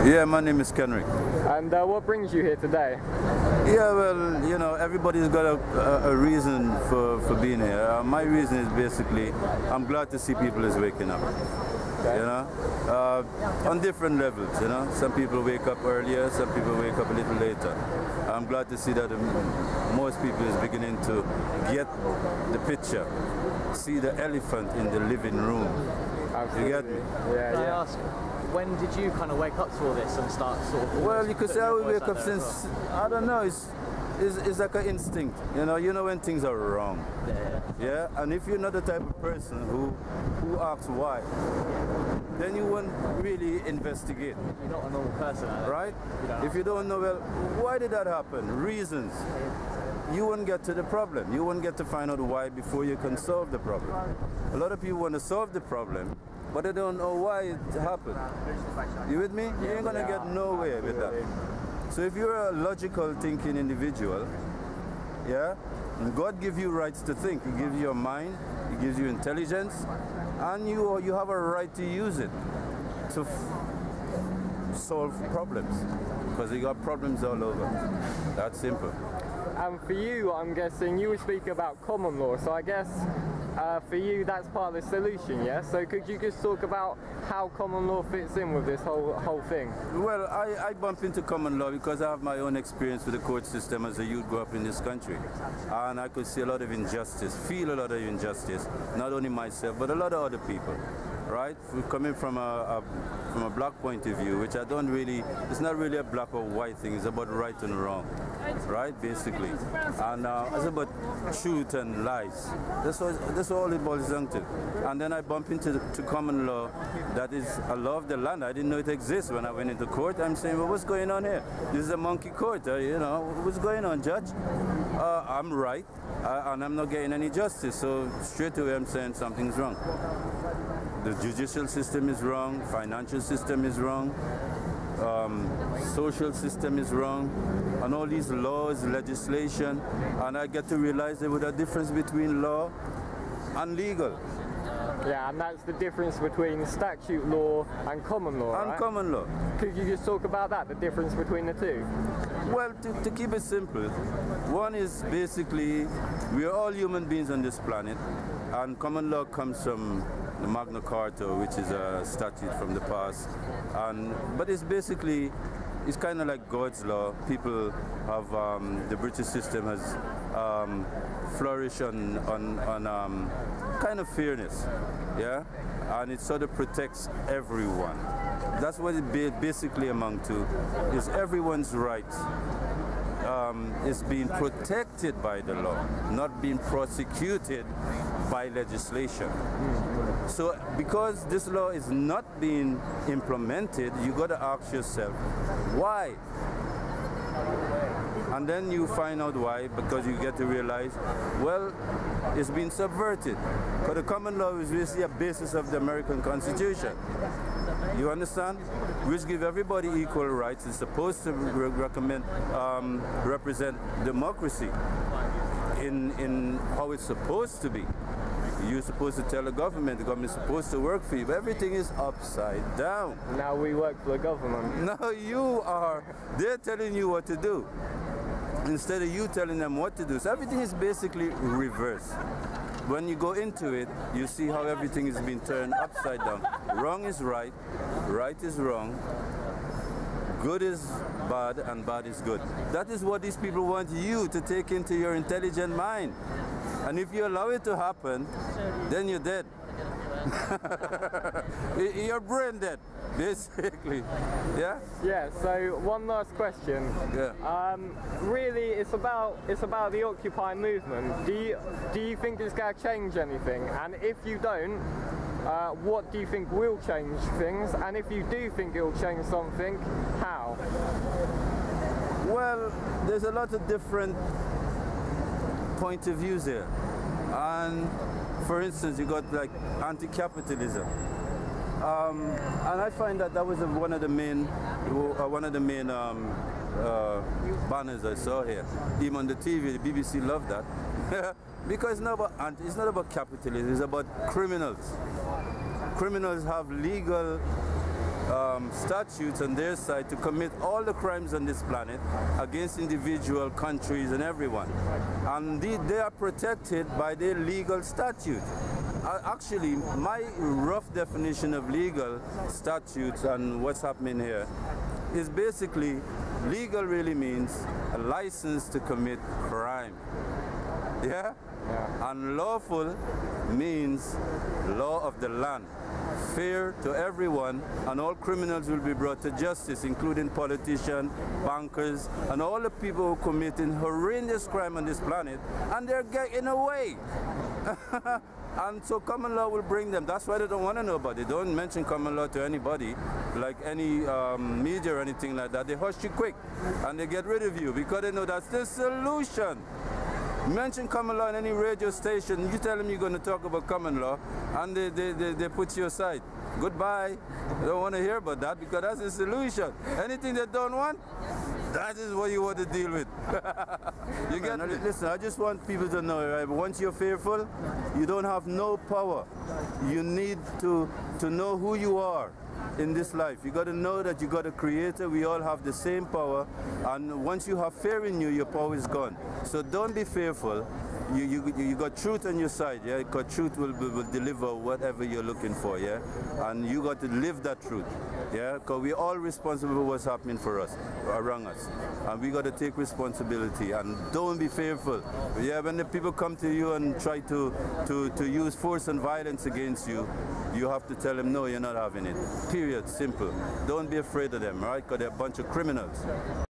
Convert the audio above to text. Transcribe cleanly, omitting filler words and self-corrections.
Yeah, my name is Kenric. And what brings you here today? Yeah, well, you know, everybody's got a reason for being here. My reason is basically, I'm glad to see people is waking up. Okay. You know, on different levels, you know. Some people wake up earlier, some people wake up a little later. I'm glad to see that most people is beginning to get the picture, see the elephant in the living room. Absolutely. You get me? Yeah, Can yeah. I ask, when did you kind of wake up to all this and start sort of... Well, you could say I would wake up since, well? I don't know, it's like an instinct. You know when things are wrong. Yeah, and if you're not the type of person who asks why, then you won't really investigate. You're not a normal person, right? If you don't know, well, why did that happen? Reasons. You won't get to the problem. You won't get to find out why before you can solve the problem. A lot of people want to solve the problem, but they don't know why it happened. You with me? You ain't gonna get nowhere with that. So if you're a logical thinking individual, yeah, and God gives you rights to think. He gives you a mind, He gives you intelligence, and you have a right to use it to solve problems, because you got problems all over. That's simple. And for you, I'm guessing you were speaking about common law, so I guess for you that's part of the solution, yeah? So could you just talk about how common law fits in with this whole thing? Well, I bump into common law because I have my own experience with the court system as a youth grew up in this country. And I could see a lot of injustice, feel a lot of injustice, not only myself, but a lot of other people. Right? We're coming from a black point of view, which I don't really, it's not really a black or white thing, it's about right and wrong, right, basically. And it's about truth and lies. That's all it boils down to. And then I bump into common law that is a law of the land. I didn't know it exists. When I went into court, I'm saying, well, what's going on here? This is a monkey court, you know, what's going on, judge? I'm right, and I'm not getting any justice, so straight away I'm saying something's wrong. The judicial system is wrong, financial system is wrong, social system is wrong, and all these laws, legislation, and I get to realize there was a difference between law and legal. Yeah, and that's the difference between statute law and common law, And right? common law. Could you just talk about that, the difference between the two? Well, to keep it simple, one is basically, we are all human beings on this planet, and common law comes from the Magna Carta, which is a statute from the past, but it's basically, it's kind of like God's law. People have, the British system has flourished on kind of fairness, yeah, and it sort of protects everyone. That's what it basically amounts to, is everyone's rights is being protected by the law, not being prosecuted by legislation. So because this law is not being implemented, you got to ask yourself, why? And then you find out why, because you get to realize, well, it's been subverted. Because the common law is really a basis of the American Constitution. You understand? Which give everybody equal rights. It's supposed to represent democracy in how it's supposed to be. You're supposed to tell the government's supposed to work for you, but everything is upside down. Now we work for the government. No, you are. They're telling you what to do instead of you telling them what to do. So everything is basically reversed. When you go into it, you see how everything is being turned upside down. Wrong is right, right is wrong, good is bad, and bad is good. That is what these people want you to take into your intelligent mind. And if you allow it to happen, then you're dead. You're brain dead, basically. Yeah? Yeah, so one last question. Yeah. Really, it's about the Occupy movement. Do you think it's going to change anything? And if you don't, what do you think will change things? And if you do think it will change something, how? Well, there's a lot of different point of views here. And for instance, you got like anti-capitalism. And I find that was one of the main banners I saw here. Even on the TV, the BBC loved that. Because it's not about capitalism, it's about criminals. Criminals have legal statutes on their side to commit all the crimes on this planet against individual countries and everyone. And they are protected by their legal statute. Actually, my rough definition of legal statutes and what's happening here is basically legal really means a license to commit crime. Yeah? And lawful means law of the land, fair to everyone, and all criminals will be brought to justice, including politicians, bankers, and all the people who committing horrendous crime on this planet, and they're getting away. And so common law will bring them. That's why they don't want to know about it. They don't mention common law to anybody, like any media or anything like that. They hush you quick, and they get rid of you because they know that's the solution. Mention common law in any radio station, you tell them you're going to talk about common law, and they put you aside. Goodbye. They don't want to hear about that because that's the solution. Anything they don't want, that is what you want to deal with. You get me? Listen, I just want people to know, right? Once you're fearful, you don't have no power. You need to know who you are in this life. You got to know that you got a creator. We all have the same power, and once you have fear in you, your power is gone. So don't be fearful. You got truth on your side, yeah? Because truth will deliver whatever you're looking for, yeah? And you got to live that truth, yeah? Because we're all responsible for what's happening for us, around us. And we got to take responsibility, and don't be fearful. Yeah, when the people come to you and try to use force and violence against you, you have to tell them, no, you're not having it. Period, simple. Don't be afraid of them, right? Because they're a bunch of criminals.